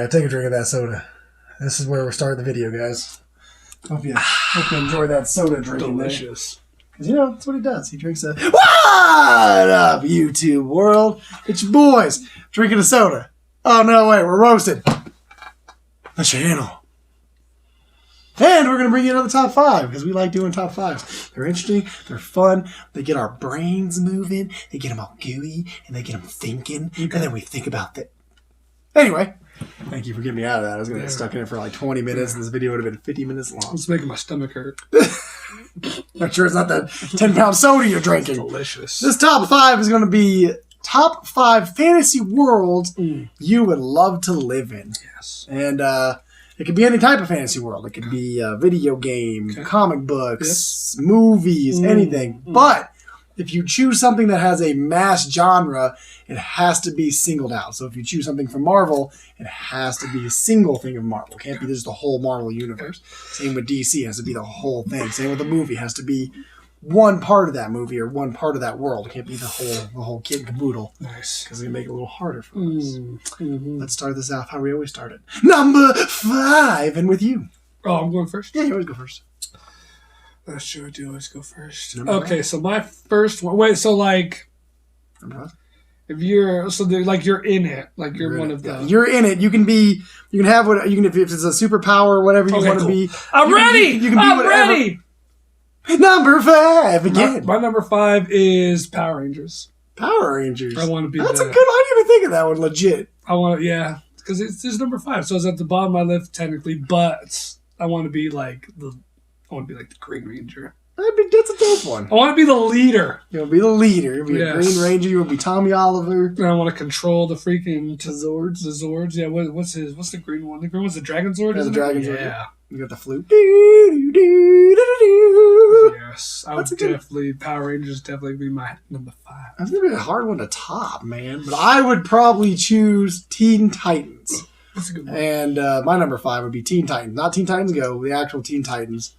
right, take a drink of that soda. This is where we're starting the video, guys. Hope you enjoy that soda drinking. Delicious. Because, you know, that's what he does. He drinks a... What up, YouTube world? It's your boys drinking a soda. Oh, no, wait, we're roasted. The channel. And we're going to bring you another top 5 because we like doing top 5s. They're interesting. They're fun. They get our brains moving. They get them all gooey. And they get them thinking. Okay. And then we think about that. Anyway, thank you for getting me out of that. I was going to get stuck in it for like 20 minutes. And this video would have been 50 minutes long. It's making my stomach hurt. Not sure it's not that 10-pound soda you're drinking. It's delicious. This top 5 is going to be top 5 fantasy worlds you would love to live in. Yes. And, it could be any type of fantasy world. It could be a video game, comic books, movies, anything. But if you choose something that has a mass genre, it has to be singled out. So if you choose something from Marvel, it has to be a single thing of Marvel. It can't be just the whole Marvel universe. Same with DC. It has to be the whole thing. Same with the movie. It has to be one part of that movie or one part of that world. It can't be the whole kit and caboodle. Nice. Because it make it a little harder for us. Let's start this out how we always started. Number 5, and with you. Oh, I'm going first? Yeah, you always go first. That's true. I do always go first. Number so my first one. Wait, so like, if you're like you're in it, like you're one of them. You're in it. You can have what you can if it's a superpower or whatever you want to be. I'm ready. I'm ready. Number 5 again. My number 5 is Power Rangers. Power Rangers. I want to be. That's a good. I didn't even think of that one. Legit. I want. Yeah, because it's number 5, so it's at the bottom of my list technically. But I want to be like the Green Ranger. That's a dope one. I want to be the leader. You want to be the leader. You'll be a Green Ranger. You want to be Tommy Oliver. And I want to control the freaking Zords. The Zords. Yeah. What's the green one? The green one's the Dragon Zord. Yeah, the Dragon Zord. Yeah. You got the flute. Yes, I would definitely. Power Rangers definitely be my number 5. That's gonna be a hard one to top, man. But I would probably choose Teen Titans. That's a good one. And my number 5 would be Teen Titans, not Teen Titans Go, the actual Teen Titans.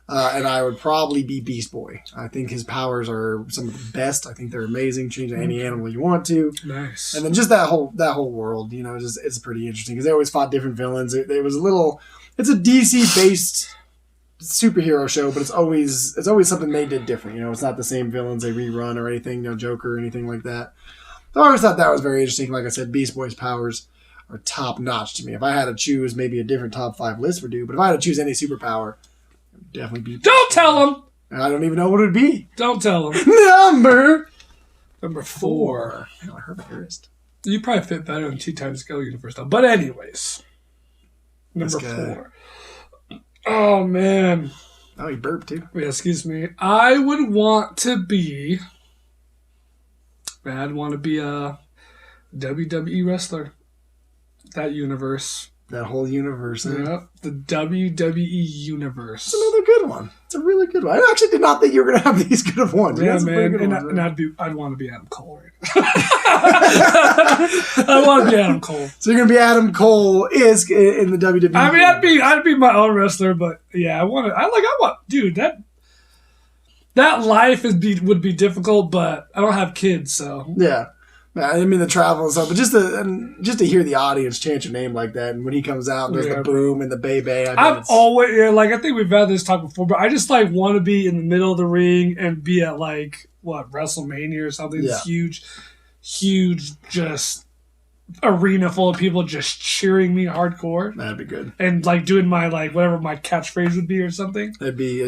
And I would probably be Beast Boy. I think his powers are some of the best. I think they're amazing. Change any animal you want to. Nice. And then just that whole world, you know, it's pretty interesting because they always fought different villains. It was a little. It's a DC based superhero show, but it's always something they did different. You know, it's not the same villains they rerun or anything. No Joker or anything like that. So I always thought that was very interesting. Like I said, Beast Boy's powers are top notch to me. If I had to choose, maybe a different top 5 list would do. But if I had to choose any superpower, it would definitely be. Don't tell him. I don't even know what it would be. Don't tell him. Number 4. I hurt my wrist. You probably fit better in Teen Titans Go universe though. But anyways, number 4. Oh man. Oh, you burped too. Yeah, excuse me. I would want to be. I'd want to be a WWE wrestler. That universe. That whole universe. Yeah, the WWE universe. It's another good one. It's a really good one. I actually did not think you were going to have these good of ones. Yeah, man. And I'd want to be Adam Cole. Right? I want to be Adam Cole. So you're going to be Adam Cole in the WWE. I mean, I'd be my own wrestler, but yeah, dude, that life would be difficult, but I don't have kids, so yeah. I mean the travel and stuff, but just to hear the audience chant your name like that, and when he comes out and there's the boom and the bay. I think we've had this talk before, but I just like want to be in the middle of the ring and be at like WrestleMania or something. This huge, just arena full of people just cheering me hardcore. That'd be good. And like doing my whatever my catchphrase would be or something. It'd be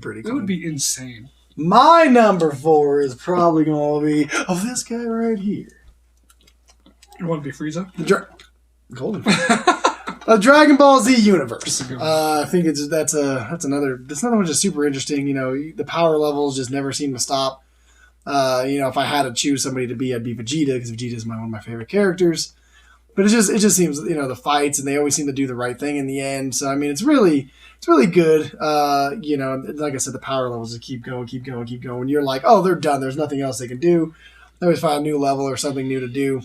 pretty cool. It would be insane. My number 4 is probably going to be this guy right here. You want to be Frieza? Golden. A Dragon Ball Z universe. I think that's another one just super interesting. You know, the power levels just never seem to stop. You know, if I had to choose somebody to be, I'd be Vegeta because Vegeta is one of my favorite characters. But it just seems, you know, the fights and they always seem to do the right thing in the end. So I mean, it's really good. You know, like I said, the power levels just keep going. You're like, oh, they're done. There's nothing else they can do. They always find a new level or something new to do.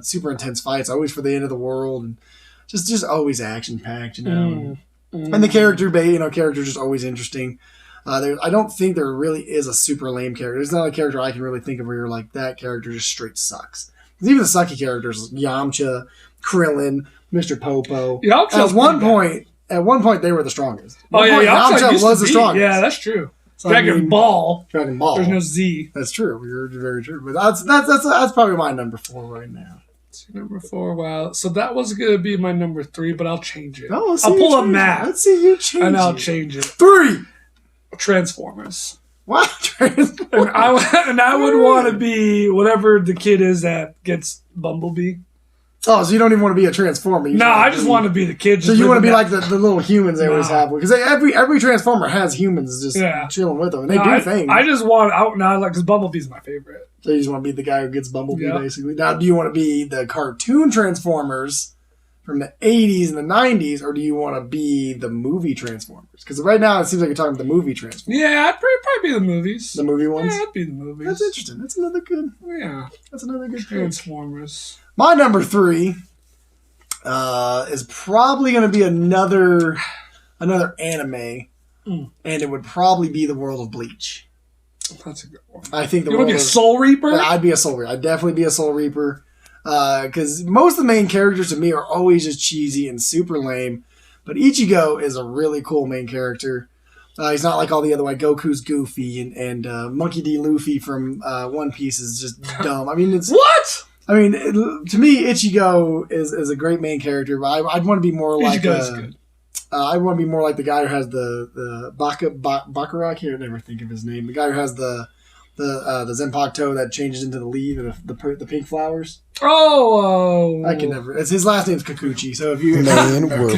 Super intense fights, always for the end of the world, and just always action packed. You know, and the character's just always interesting. I don't think there really is a super lame character. There's not a character I can really think of where you're like, that character just straight sucks. Even the sucky characters, Yamcha, Krillin, Mr. Popo. Yamcha's At one point, they were the strongest. Yamcha was the strongest. Yeah, that's true. So, Dragon Ball. There's no Z. That's true. You're very true. But that's probably my number 4 right now. Number 4. Wow. So that was gonna be my number 3, but I'll change it. Oh, I'll pull a map. Let's see you change it. And I'll change it. 3. Transformers. What? And I would want to be whatever the kid is that gets Bumblebee. Oh, so you don't even want to be a Transformer? I just want to be the kid. So you want to be like the little humans they always have, because every Transformer has humans just chilling with them, and they do things. I just want because Bumblebee's my favorite. So you just want to be the guy who gets Bumblebee, basically. Now, do you want to be the cartoon Transformers from the 80s and the 90s, or do you want to be the movie Transformers? Because right now it seems like you're talking about the movie Transformers. Yeah, I'd probably be the movies. The movie ones? Yeah, I'd be the movies. That's interesting. That's another good. Yeah, that's another good Transformers. Pick. My number 3 is probably going to be another anime, and it would probably be the world of Bleach. That's a good one. I think you want to be a Soul Reaper? I'd be a Soul Reaper. I'd definitely be a Soul Reaper. Because most of the main characters to me are always just cheesy and super lame. But Ichigo is a really cool main character. He's not like all the other ones. Goku's goofy, and Monkey D. Luffy from One Piece is just dumb. I mean, it's... What? I mean, to me, Ichigo is a great main character. But I'd want to be more like... Ichigo is good. I want to be more like the guy who has the Bakura. I can't never think of his name. The guy who has the Zenpakuto that changes into the leaf and the pink flowers. Oh, I can never. It's his last name's Kikuchi. So if you we're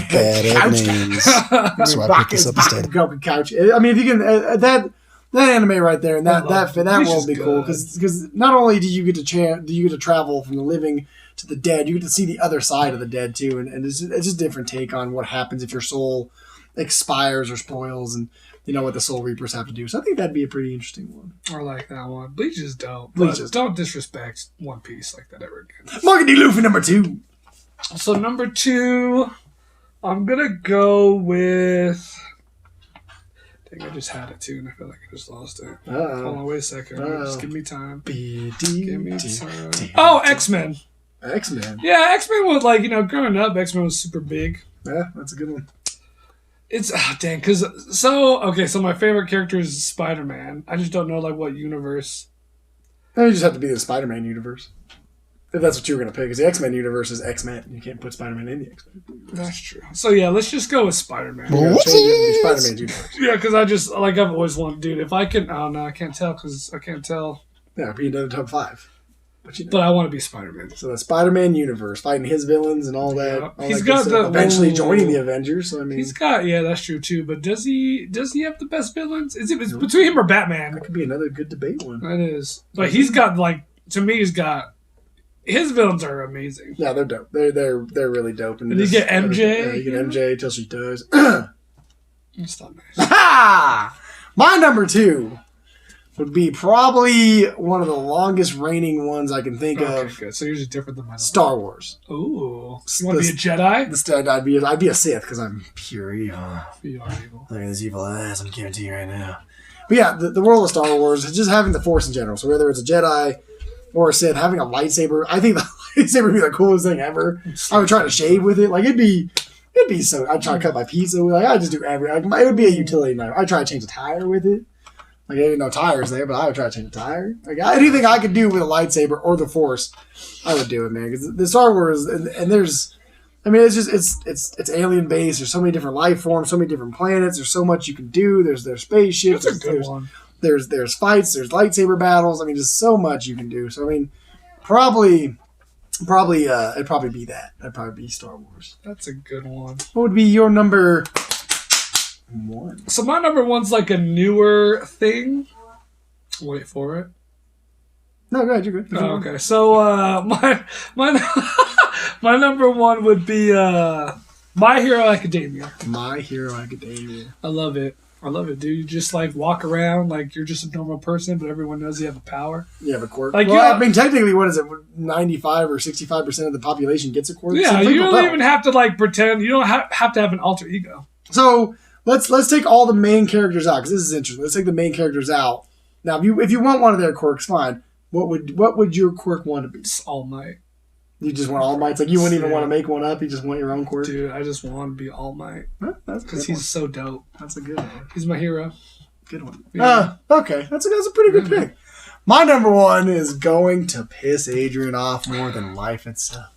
bad at names. So I picked this up instead. I mean, if you can that anime right there and that will be cool because not only do you get to travel from the living to the dead, you get to see the other side of the dead too, and it's just a different take on what happens if your soul expires or spoils, and what the Soul Reapers have to do. So I think that'd be a pretty interesting one. I like that one. Bleach is dope. Don't disrespect One Piece like that ever again. Monkey D. Luffy number 2. So number 2, I'm gonna go with. I think I just had it too, and I feel like I just lost it. Hold on, wait a second. Just give me time. Give me time. Oh, X-Men. X-Men. Yeah, X-Men was growing up, X-Men was super big. Yeah, that's a good one. It's so my favorite character is Spider-Man. I just don't know what universe. You just have to be the Spider-Man universe. If that's what you were going to pick, because the X-Men universe is X-Men. You can't put Spider-Man in the X-Men universe. That's true. So yeah, let's just go with Spider-Man. Spider-Man universe. Yeah, because I just I've always wanted, dude. If I can, oh no, I can't tell because I can't tell. Yeah, be another top 5. But I want to be Spider-Man. So the Spider-Man universe, fighting his villains and all that. Yeah. He's got eventually joining the Avengers. So I mean, he's got that's true too. But does he have the best villains? It's between him or Batman. That could be another good debate one. That is, but he's got to me, he's got his villains are amazing. Yeah, they're dope. They're really dope. And you get MJ. You get MJ till she dies. It's not nice. Ha! My number 2 would be probably one of the longest reigning ones I can think of. Good. So yours is different than mine. Star Wars. Ooh. You want to be a Jedi? I'd be a Sith because I'm pure evil. You are evil. Look at this evil ass I'm guaranteeing right now. But yeah, the world of Star Wars, just having the Force in general. So whether it's a Jedi or a Sith, having a lightsaber, I think the lightsaber would be the coolest thing ever. I would try to shave with it. It'd be so. I'd try to cut my pizza. I'd just do everything. It would be a utility knife. I'd try to change the tire with it. There ain't no tires there, but I would try to change the tire. Anything I could do with a lightsaber or the Force, I would do it, man. Because the Star Wars, and there's, it's just it's alien based. There's so many different life forms, so many different planets. There's so much you can do. There's spaceships. That's a good one. There's fights. There's lightsaber battles. Just so much you can do. So probably it'd probably be that. That'd probably be Star Wars. That's a good one. What would be your number 1? So my number 1's a newer thing. Wait for it. No, go ahead. You're good. Okay. So my my number 1 would be My Hero Academia. My Hero Academia. I love it. Dude. You just walk around you're just a normal person, but everyone knows you have a power. You have a quirk. Technically, what is it? 95 or 65% of the population gets a quirk. Yeah, you don't even have to pretend. You don't have to have an alter ego. So let's take all the main characters out because this is interesting. Let's take the main characters out. Now, if you want one of their quirks, fine. What would your quirk want to be? It's All Might. You just want All Mights? Like, you wouldn't even want to make one up? You just want your own quirk? Dude, I just want to be All Might. Huh? That's because he's so dope. That's a good one. He's my hero. Good one. Okay. That's a pretty good pick. My number one is going to piss Adrian off more than life itself.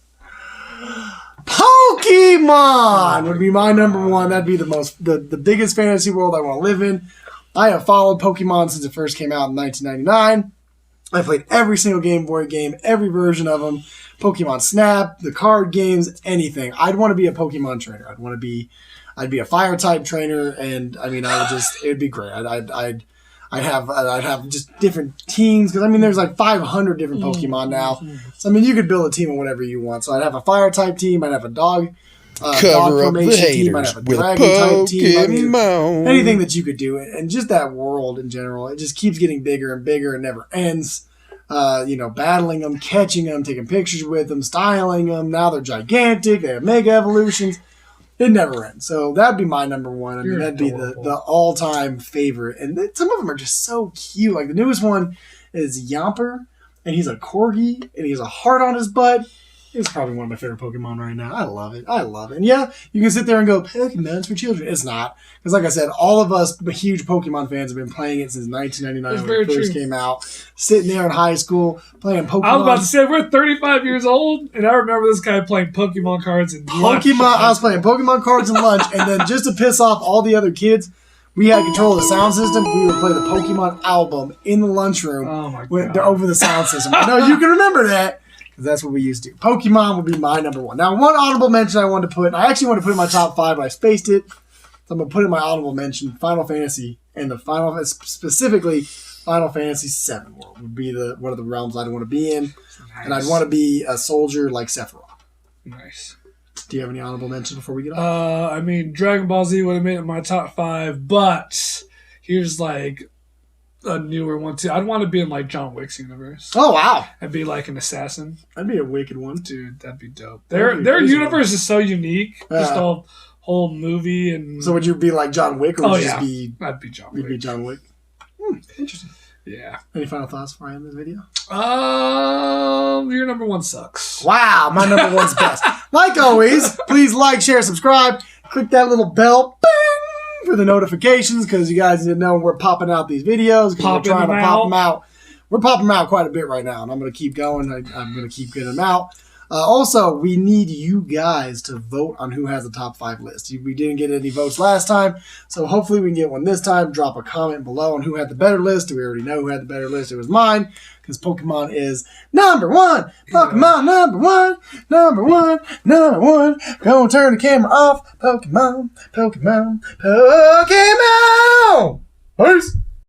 Pokemon would be my number one. That'd be the biggest fantasy world I want to live in. I have followed Pokemon since it first came out in 1999. I played every single Game Boy game, every version of them. Pokemon Snap, the card games, anything. I'd want to be a Pokemon trainer. I'd be a fire type trainer, and I mean, it'd be great. I'd have just different teams because I mean, there's like 500 different Pokemon now. So I mean, you could build a team of whatever you want. So I'd have a fire type team. I'd have a dog. Cover up the haters with Pokemon. Team. I mean, anything that you could do, and just that world in general, it just keeps getting bigger and bigger and never ends. Battling them, catching them, taking pictures with them, styling them. Now they're gigantic. They have mega evolutions. It never ends. So that'd be my number one. I mean, that'd be the all-time favorite. And some of them are just so cute. Like the newest one is Yamper, and he's a corgi, and he has a heart on his butt. It's probably one of my favorite Pokemon right now. I love it. And yeah, you can sit there and go, Pokemon's for children. It's not. Because like I said, all of us huge Pokemon fans have been playing it since 1999 when it first came out. Sitting there in high school playing Pokemon. I was about to say, we're 35 years old, and I remember this guy playing Pokemon cards and lunch. I was playing Pokemon cards and lunch, and then just to piss off all the other kids, we had control of the sound system. We would play the Pokemon album in the lunchroom over the sound system. I know you can remember that. That's what we used to do. Pokemon would be my number one. Now, one honorable mention I wanted to put, and I actually wanted to put in my top 5, but I spaced it. So I'm going to put in my honorable mention, Final Fantasy, and specifically Final Fantasy VII world would be one of the realms I'd want to be in. Nice. And I'd want to be a soldier like Sephiroth. Nice. Do you have any honorable mention before we get off? I mean, Dragon Ball Z would have made it in my top 5, but here's like a newer one too. I'd want to be in like John Wick's universe. Oh wow! I'd be like an assassin. I'd be a wicked one, dude. That'd be dope. Their universe is so unique. Just a whole movie and. So would you be like John Wick, or would you just be? I'd be John Wick. You'd be John Wick. Interesting. Yeah. Any final thoughts for in this video? Your number one sucks. Wow, my number one's best. Like always, please like, share, subscribe. Click that little bell. Bing! For the notifications, because you guys didn't know we're popping out these videos. We're trying to pop them out. We're popping them out quite a bit right now, and I'm going to keep going. I'm going to keep getting them out. Also, we need you guys to vote on who has the top 5 list. We didn't get any votes last time, so hopefully we can get one this time. Drop a comment below on who had the better list. We already know who had the better list. It was mine, because Pokemon is number one. Pokemon number one. Number one. Number one. Gonna turn the camera off. Pokemon. Pokemon. Pokemon. Peace.